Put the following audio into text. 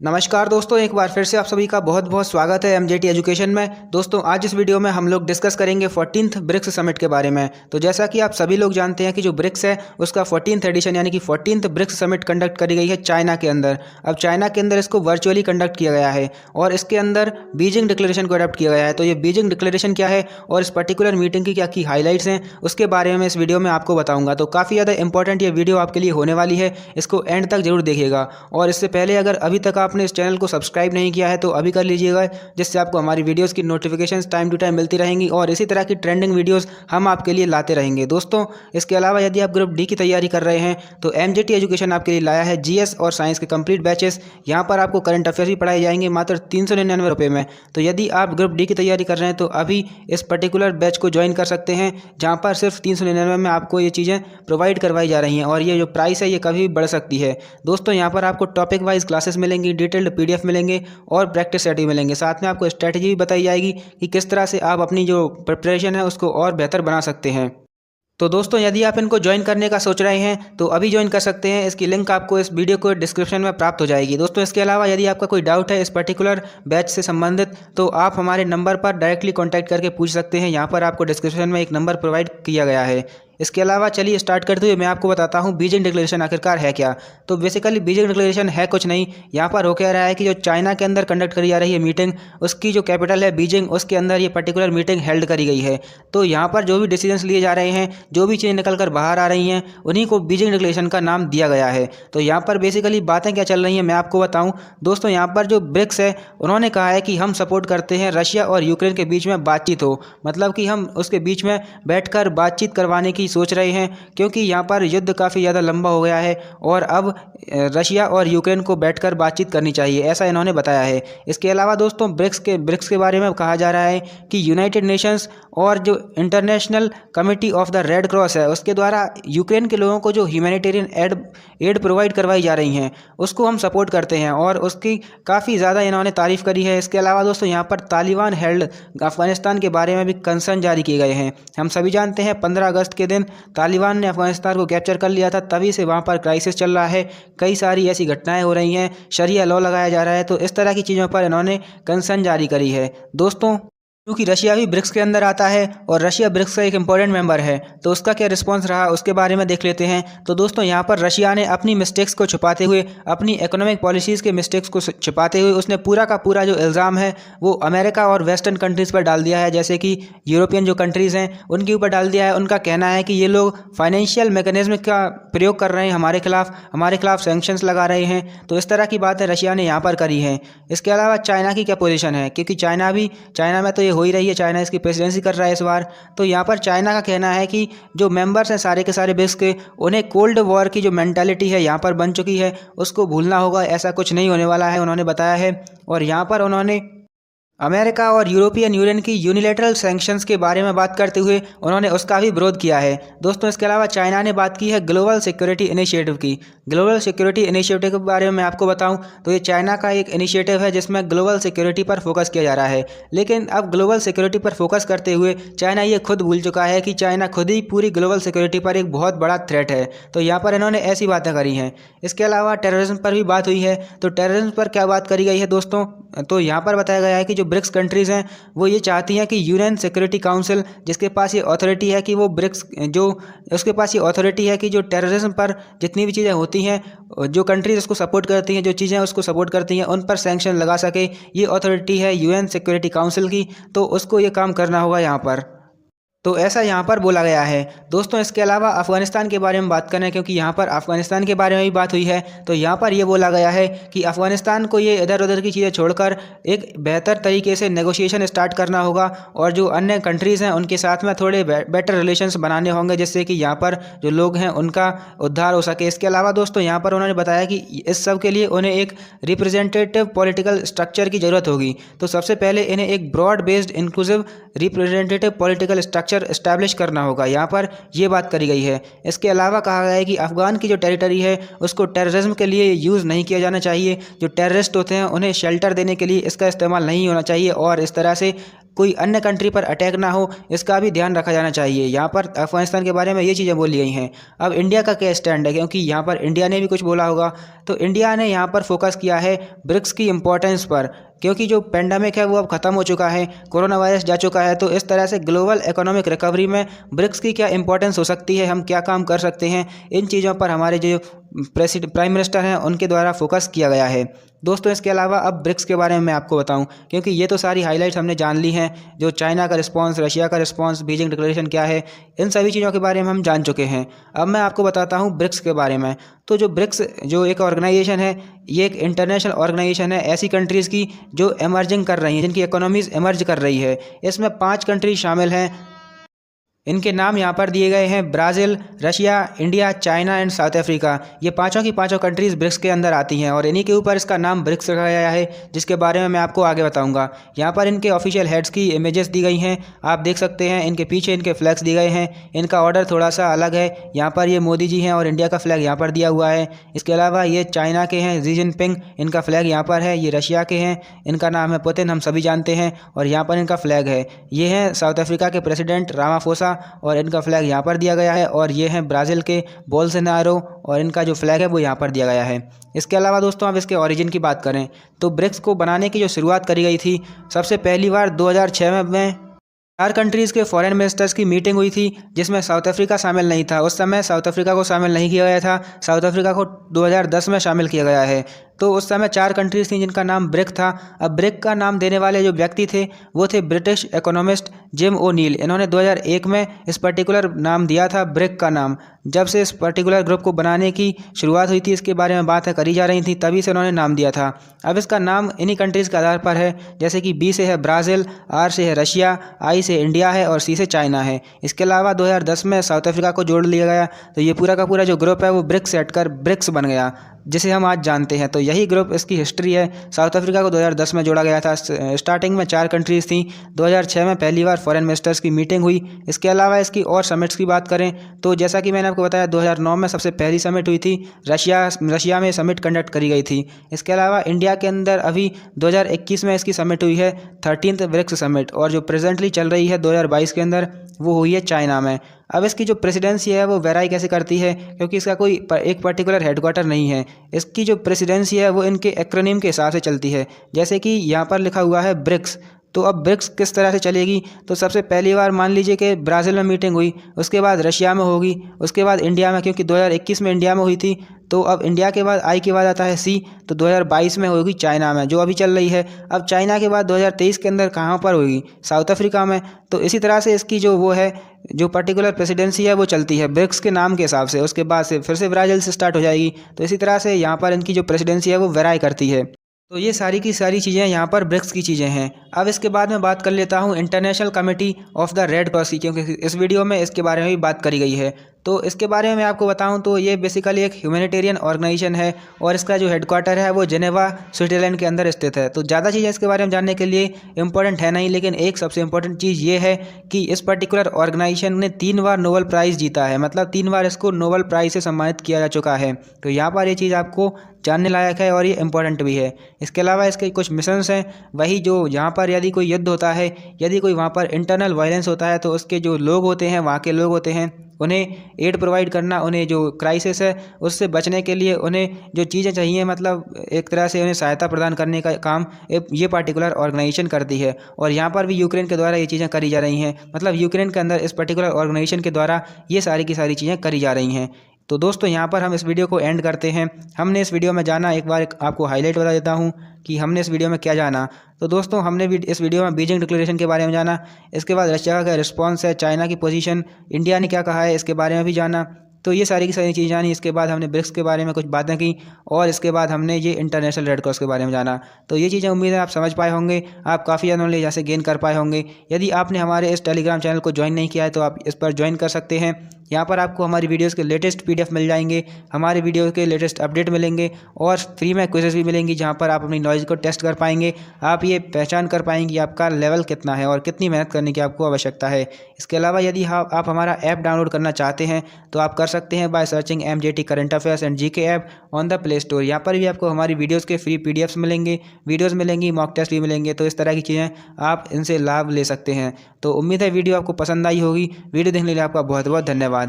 नमस्कार दोस्तों, एक बार फिर से आप सभी का बहुत बहुत स्वागत है एमजेटी एजुकेशन में। दोस्तों आज इस वीडियो में हम लोग डिस्कस करेंगे 14th ब्रिक्स समिट के बारे में। तो जैसा कि आप सभी लोग जानते हैं कि जो ब्रिक्स है उसका 14th एडिशन यानी कि 14th ब्रिक्स समिट कंडक्ट करी गई है चाइना के अंदर। अब चाइना के अंदर इसको वर्चुअली कंडक्ट किया गया है और इसके अंदर बीजिंग डिक्लेरेशन को अडॉप्ट किया गया है। तो ये बीजिंग डिक्लेरेशन क्या है और इस पर्टिकुलर मीटिंग की क्या की हाईलाइट्स हैं उसके बारे में इस वीडियो में आपको बताऊँगा। तो काफ़ी ज़्यादा इंपॉर्टेंट ये वीडियो आपके लिए होने वाली है, इसको एंड तक जरूर देखिएगा। और इससे पहले अगर अभी तक आपने इस चैनल को सब्सक्राइब नहीं किया है तो अभी कर लीजिएगा, जिससे आपको हमारी वीडियोस की नोटिफिकेशंस टाइम टू टाइम मिलती रहेंगी और इसी तरह की ट्रेंडिंग वीडियोस हम आपके लिए लाते रहेंगे। दोस्तों इसके अलावा यदि आप ग्रुप डी की तैयारी कर रहे हैं तो एमजेटी एजुकेशन आपके लिए लाया है जीएस और साइंस के कंप्लीट बैचेस। यहाँ पर आपको करंट अफेयर्स भी पढ़ाए जाएंगे मात्र 399 रुपये में। तो यदि आप ग्रुप डी की तैयारी कर रहे हैं तो अभी इस पर्टिकुलर बैच को ज्वाइन कर सकते हैं, जहाँ पर सिर्फ 399 में आपको ये चीज़ें प्रोवाइड करवाई जा रही हैं और ये जो प्राइस है ये कभी भी बढ़ सकती है। दोस्तों यहाँ पर आपको टॉपिक वाइज क्लासेस मिलेंगी, डिटेल्ड पीडीएफ मिलेंगे और प्रैक्टिस सेट भी मिलेंगे। साथ में आपको स्ट्रेटजी भी बताई जाएगी कि किस तरह से आप अपनी जो प्रिपरेशन है उसको और बेहतर बना सकते हैं। तो दोस्तों यदि आप इनको ज्वाइन करने का सोच रहे हैं तो अभी ज्वाइन कर सकते हैं। इसकी लिंक आपको इस वीडियो को डिस्क्रिप्शन में प्राप्त हो जाएगी। दोस्तों इसके अलावा यदि आपका कोई डाउट है इस पर्टिकुलर बैच से संबंधित तो आप हमारे नंबर पर डायरेक्टली कॉन्टैक्ट करके पूछ सकते हैं। यहाँ पर आपको डिस्क्रिप्शन में एक नंबर प्रोवाइड किया गया है। इसके अलावा चलिए स्टार्ट करते हुए मैं आपको बताता हूँ बीजिंग डिक्लेरेशन आखिरकार है क्या। तो बेसिकली बीजिंग डिक्लेरेशन है कुछ नहीं, यहाँ पर हो क्या रहा है कि जो चाइना के अंदर कंडक्ट करी जा रही है मीटिंग, उसकी जो कैपिटल है बीजिंग, उसके अंदर ये पर्टिकुलर मीटिंग हेल्ड करी गई है। तो यहाँ पर जो भी डिसीजंस लिए जा रहे हैं, जो भी चीज़ें निकल कर बाहर आ रही हैं, उन्हीं को बीजिंग डिक्लेरेशन का नाम दिया गया है। तो यहाँ पर बेसिकली बातें क्या चल रही हैं मैं आपको बताऊँ। दोस्तों यहाँ पर जो ब्रिक्स है उन्होंने कहा है कि हम सपोर्ट करते हैं रशिया और यूक्रेन के बीच में बातचीत हो, मतलब कि हम उसके बीच में बैठकर बातचीत करवाने की सोच रहे हैं, क्योंकि यहाँ पर युद्ध काफ़ी ज़्यादा लंबा हो गया है और अब रशिया और यूक्रेन को बैठकर बातचीत करनी चाहिए, ऐसा इन्होंने बताया है। इसके अलावा दोस्तों ब्रिक्स के बारे में कहा जा रहा है कि यूनाइटेड नेशंस और जो international committee of the red cross है उसके द्वारा यूक्रेन के लोगों को जो ह्यूमैनिटेरियन एड प्रोवाइड करवाई जा रही हैं उसको हम सपोर्ट करते हैं और उसकी काफ़ी ज़्यादा इन्होंने तारीफ़ करी है। इसके अलावा दोस्तों यहाँ पर तालिबान हेल्ड अफगानिस्तान के बारे में भी कंसर्न जारी किए गए हैं। हम सभी जानते हैं 15 अगस्त के दिन तालिबान ने अफगानिस्तान को कैप्चर कर लिया था, तभी से वहाँ पर क्राइसिस चल रहा है, कई सारी ऐसी घटनाएं हो रही हैं, शरिया लॉ लगाया जा रहा है। तो इस तरह की चीज़ों पर इन्होंने कंसर्न जारी करी है। दोस्तों क्योंकि रशिया भी ब्रिक्स के अंदर आता है और रशिया ब्रिक्स का एक इंपॉर्टेंट मेंबर है, तो उसका क्या रिस्पांस रहा उसके बारे में देख लेते हैं। तो दोस्तों यहाँ पर रशिया ने अपनी मिस्टेक्स को छुपाते हुए, अपनी इकोनॉमिक पॉलिसीज़ के मिस्टेक्स को छुपाते हुए उसने पूरा का पूरा जो इल्ज़ाम है वो अमेरिका और वेस्टर्न कंट्रीज़ पर डाल दिया है, जैसे कि यूरोपियन जो कंट्रीज़ हैं उनके ऊपर डाल दिया है। उनका कहना है कि ये लोग फाइनेंशियल मैकेनिज्म का प्रयोग कर रहे हैं हमारे खिलाफ सैंक्शंस लगा रहे हैं। तो इस तरह की बातें रशिया ने यहाँ पर करी हैं। इसके अलावा चाइना की क्या पोजीशन है, क्योंकि चाइना में तो हो ही रही है, चाइना इसकी प्रेसिडेंसी कर रहा है इस बार। तो यहाँ पर चाइना का कहना है कि जो मेंबर्स हैं सारे के सारे ब्रिक्स के, उन्हें कोल्ड वॉर की जो मेंटालिटी है यहाँ पर बन चुकी है उसको भूलना होगा, ऐसा कुछ नहीं होने वाला है उन्होंने बताया है। और यहाँ पर उन्होंने अमेरिका और यूरोपियन यूनियन की यूनिलैटरल सैंक्शंस के बारे में बात करते हुए उन्होंने उसका भी विरोध किया है। दोस्तों इसके अलावा चाइना ने बात की है ग्लोबल सिक्योरिटी इनिशिएटिव की। ग्लोबल सिक्योरिटी इनिशिएटिव के बारे में मैं आपको बताऊं तो ये चाइना का एक इनिशिएटिव है जिसमें ग्लोबल सिक्योरिटी पर फोकस किया जा रहा है। लेकिन अब ग्लोबल सिक्योरिटी पर फोकस करते हुए चाइना ये खुद भूल चुका है कि चाइना खुद ही पूरी ग्लोबल सिक्योरिटी पर एक बहुत बड़ा थ्रेट है। तो यहाँ पर इन्होंने ऐसी बातें करी हैं। इसके अलावा टेररिज्म पर भी बात हुई है। तो टेररिज्म पर क्या बात करी गई है दोस्तों, तो यहाँ पर बताया गया है कि जो ब्रिक्स कंट्रीज़ हैं वो ये चाहती हैं कि यूएन सिक्योरिटी काउंसिल, जिसके पास ये अथॉरिटी है कि वो ब्रिक्स उसके पास ये अथॉरिटी है कि जो टेररिज्म पर जितनी भी चीज़ें होती हैं, जो कंट्रीज उसको सपोर्ट करती हैं, जो चीज़ें उसको सपोर्ट करती हैं, उन पर सैंक्शन लगा सके। ये अथॉरिटी है यूएन सिक्योरिटी काउंसिल की, तो उसको ये काम करना होगा यहाँ पर। तो ऐसा यहाँ पर बोला गया है। दोस्तों इसके अलावा अफ़गानिस्तान के बारे में बात करें, क्योंकि यहाँ पर अफ़गानिस्तान के बारे में भी बात हुई है। तो यहाँ पर ये बोला गया है कि अफ़गानिस्तान को ये इधर उधर की चीज़ें छोड़कर एक बेहतर तरीके से नेगोशिएशन स्टार्ट करना होगा और जो अन्य कंट्रीज़ हैं उनके साथ में थोड़े बेटर रिलेशंस बनाने होंगे, जिससे कि यहाँ पर जो लोग हैं उनका उद्धार हो सके। इसके अलावा दोस्तों यहाँ पर उन्होंने बताया कि इस सब के लिए उन्हें एक रिप्रेजेंटेटिव पॉलिटिकल स्ट्रक्चर की ज़रूरत होगी। तो सबसे पहले इन्हें एक broad based inclusive representative political structure structure establish करना होगा, यहाँ पर ये बात करी गई है। इसके अलावा कहा गया है कि अफ़गान की जो टेरिटरी है उसको टेररिज्म के लिए यूज़ नहीं किया जाना चाहिए। जो टेररिस्ट होते हैं उन्हें शेल्टर देने के लिए इसका इस्तेमाल नहीं होना चाहिए और इस तरह से कोई अन्य कंट्री पर अटैक ना हो, इसका भी ध्यान रखा जाना चाहिए। यहाँ पर अफगानिस्तान के बारे में ये चीज़ें बोली गई हैं। अब इंडिया का क्या स्टैंड है, क्योंकि यहाँ पर इंडिया ने भी कुछ बोला होगा, तो इंडिया ने यहाँ पर फोकस किया है ब्रिक्स की इम्पोर्टेंस पर, क्योंकि जो पेंडेमिक है वो अब ख़त्म हो चुका है, कोरोना वायरस जा चुका है। तो इस तरह से ग्लोबल इकोनॉमिक रिकवरी में ब्रिक्स की क्या इंपॉर्टेंस हो सकती है, हम क्या काम कर सकते हैं, इन चीज़ों पर हमारे जो प्राइम मिनिस्टर हैं उनके द्वारा फोकस किया गया है। दोस्तों इसके अलावा अब ब्रिक्स के बारे में मैं आपको बताऊं, क्योंकि ये तो सारी हाइलाइट्स हमने जान ली हैं। जो चाइना का रिस्पांस, रशिया का रिस्पांस, बीजिंग डिक्लेरेशन क्या है, इन सभी चीज़ों के बारे में हम जान चुके हैं। अब मैं आपको बताता हूं ब्रिक्स के बारे में। तो जो ब्रिक्स जो एक ऑर्गेनाइजेशन है, ये एक इंटरनेशनल ऑर्गेनाइजेशन है ऐसी कंट्रीज़ की जो एमर्जिंग कर रही हैं, जिनकी इकोनॉमीज़ एमर्ज कर रही है। इसमें 5 कंट्रीज शामिल हैं। इनके नाम यहाँ पर दिए गए हैं: Brazil, Russia, India, China and south Africa. ये पांचों की पांचों कंट्रीज़ ब्रिक्स के अंदर आती हैं और इन्हीं के ऊपर इसका नाम ब्रिक्स रखा गया है, जिसके बारे में मैं आपको आगे बताऊंगा। यहाँ पर इनके ऑफिशियल हेड्स की इमेजेस दी गई हैं, आप देख सकते हैं। इनके पीछे इनके फ्लैग्स दिए गए हैं। इनका ऑर्डर थोड़ा सा अलग है, यहाँ पर ये मोदी जी हैं और इंडिया का फ्लैग यहाँ पर दिया हुआ है। इसके अलावा ये चाइना के हैं, शी जिनपिंग, इनका फ्लैग यहाँ पर है। ये रशिया के हैं, इनका नाम है पुतिन, हम सभी जानते हैं, और यहाँ पर इनका फ्लैग है। ये हैं साउथ अफ्रीका के प्रेसिडेंट रामाफोसा और इनका फ्लैग यहाँ पर दिया गया है। और ये हैं ब्राज़ील के बोल्सोनारो और इनका जो फ्लैग है वो यहाँ पर दिया गया है। इसके अलावा दोस्तों अब इसके ओरिजिन की बात करें तो ब्रिक्स को बनाने की जो शुरुआत करी गई थी सबसे पहली बार 2006 में 4 कंट्रीज़ के फॉरेन मिनिस्टर्स की मीटिंग हुई थी, जिसमें साउथ अफ्रीका शामिल नहीं था। उस समय साउथ अफ्रीका को शामिल नहीं किया गया था, साउथ अफ्रीका को 2010 में शामिल किया गया है। तो उस समय 4 कंट्रीज़ थी जिनका नाम ब्रिक था। अब ब्रिक का नाम देने वाले जो व्यक्ति थे वो थे ब्रिटिश इकोनॉमिस्ट जिम ओनील। इन्होंने 2001 में इस पर्टिकुलर नाम दिया था, ब्रिक का नाम। जब से इस पर्टिकुलर ग्रुप को बनाने की शुरुआत हुई थी, इसके बारे में बातें करी जा रही थी, तभी से उन्होंने नाम दिया था। अब इसका नाम इन्हीं कंट्रीज़ के आधार पर है, जैसे कि बी से है ब्राज़ील, आर से है रशिया, आई से इंडिया है और सी से चाइना है। इसके अलावा 2010 में साउथ अफ्रीका को जोड़ लिया गया, तो ये पूरा का पूरा जो ग्रुप है वो ब्रिक्स हटकर ब्रिक्स बन गया, जिसे हम आज जानते हैं। तो यही ग्रुप, इसकी हिस्ट्री है। साउथ अफ्रीका को 2010 में जोड़ा गया था। स्टार्टिंग में 4 कंट्रीज़ थी। 2006 में पहली बार फॉरेन मिनिस्टर्स की मीटिंग हुई। इसके अलावा इसकी और समिट्स की बात करें तो जैसा कि मैंने आपको बताया 2009 में सबसे पहली समिट हुई थी, रशिया में समिट कंडक्ट करी गई थी। इसके अलावा इंडिया के अंदर अभी 2021 में इसकी समिट हुई है, 13th ब्रिक्स समिट, और जो प्रेजेंटली चल रही है 2022 के अंदर वो हुई है चाइना में। अब इसकी जो प्रेसिडेंसी है वो वेराई कैसे करती है, क्योंकि इसका कोई एक पर्टिकुलर हेडक्वार्टर नहीं है। इसकी जो प्रेसिडेंसी है वो इनके एक्रोनिम के हिसाब से चलती है, जैसे कि यहाँ पर लिखा हुआ है ब्रिक्स। तो अब ब्रिक्स किस तरह से चलेगी, तो सबसे पहली बार मान लीजिए कि ब्राज़ील में मीटिंग हुई, उसके बाद रशिया में होगी, उसके बाद इंडिया में, क्योंकि 2021 में इंडिया में हुई थी। तो अब इंडिया के बाद आई के बाद आता है सी, तो 2022 में होगी चाइना में, जो अभी चल रही है। अब चाइना के बाद 2023 के अंदर कहाँ पर होगी, साउथ अफ्रीका में। तो इसी तरह से इसकी जो वो है, जो पर्टिकुलर प्रेसिडेंसी है वो चलती है ब्रिक्स के नाम के हिसाब से। उसके बाद से फिर से ब्राज़ील से स्टार्ट हो जाएगी। तो इसी तरह से यहाँ पर इनकी जो प्रेसिडेंसी है वो वेराई करती है। तो ये सारी की सारी चीज़ें यहाँ पर ब्रिक्स की चीज़ें हैं। अब इसके बाद मैं बात कर लेता हूँ international committee of the red cross की, क्योंकि इस वीडियो में इसके बारे में भी बात करी गई है। तो इसके बारे में मैं आपको बताऊं तो ये बेसिकली एक ह्यूमैनिटेरियन ऑर्गेनाइजेशन है और इसका जो हेडक्वार्टर है वो जेनेवा स्विट्ज़रलैंड के अंदर स्थित है। तो ज़्यादा चीज़ें इसके बारे में जानने के लिए इम्पोर्टेंट है नहीं, लेकिन एक सबसे इम्पोर्टेंट चीज़ ये है कि इस पर्टिकुलर ऑर्गेनाइजेशन ने 3 बार नोबेल प्राइज़ जीता है, मतलब 3 बार इसको नोबेल प्राइज़ से सम्मानित किया जा चुका है। तो यहाँ पर ये चीज़ आपको जानने लायक है और ये इम्पोर्टेंट भी है। इसके अलावा इसके कुछ मिशंस हैं, वही जो यहाँ पर यदि कोई युद्ध होता है, यदि कोई वहाँ पर इंटरनल वायलेंस होता है, तो उसके जो लोग होते हैं, वहाँ के लोग होते हैं, उन्हें एड प्रोवाइड करना, उन्हें जो क्राइसिस है उससे बचने के लिए उन्हें जो चीज़ें चाहिए, मतलब एक तरह से उन्हें सहायता प्रदान करने का काम ये पार्टिकुलर ऑर्गेनाइजेशन करती है। और यहाँ पर भी यूक्रेन के द्वारा ये चीज़ें करी जा रही हैं, मतलब यूक्रेन के अंदर इस पर्टिकुलर ऑर्गेनाइजेशन के द्वारा ये सारी की सारी चीज़ें करी जा रही हैं। तो दोस्तों यहाँ पर हम इस वीडियो को एंड करते हैं। हमने इस वीडियो में जाना, एक बार आपको हाईलाइट बता देता हूँ कि हमने इस वीडियो में क्या जाना। तो दोस्तों हमने इस वीडियो में बीजिंग डिक्लेरेशन के बारे में जाना, इसके बाद रशिया का रिस्पांस है, चाइना की पोजीशन, इंडिया ने क्या कहा है इसके बारे में भी जाना, तो ये सारी की सारी चीज़ें जानी। इसके बाद हमने ब्रिक्स के बारे में कुछ बातें की और इसके बाद हमने ये इंटरनेशनल रेड क्रॉस के बारे में जाना। तो ये चीज़ें उम्मीद है आप समझ पाए होंगे, आप काफ़ी ज़्यादा नॉलेज यहाँ से गेन कर पाए होंगे। यदि आपने हमारे इस टेलीग्राम चैनल को ज्वाइन नहीं किया है तो आप इस पर ज्वाइन कर सकते हैं। यहाँ पर आपको हमारी वीडियोस के लेटेस्ट PDF मिल जाएंगे, हमारे वीडियो के लेटेस्ट अपडेट मिलेंगे और फ्री में क्विज़ेस भी मिलेंगी जहाँ पर आप अपनी नॉलेज को टेस्ट कर पाएंगे। आप ये पहचान कर पाएंगे कि आपका लेवल कितना है और कितनी मेहनत करने की आपको आवश्यकता है। इसके अलावा यदि आप हमारा ऐप डाउनलोड करना चाहते हैं तो आप कर सकते हैं by searching MJT current affairs and GK app on the play store. यहाँ पर भी आपको हमारी वीडियोज़ के फ्री PDFs मिलेंगे, वीडियोज़ मिलेंगी, मॉक टेस्ट भी मिलेंगे। तो इस तरह की चीज़ें आप इनसे लाभ ले सकते हैं। तो उम्मीद है वीडियो आपको पसंद आई होगी। वीडियो देखने के लिए आपका बहुत बहुत धन्यवाद।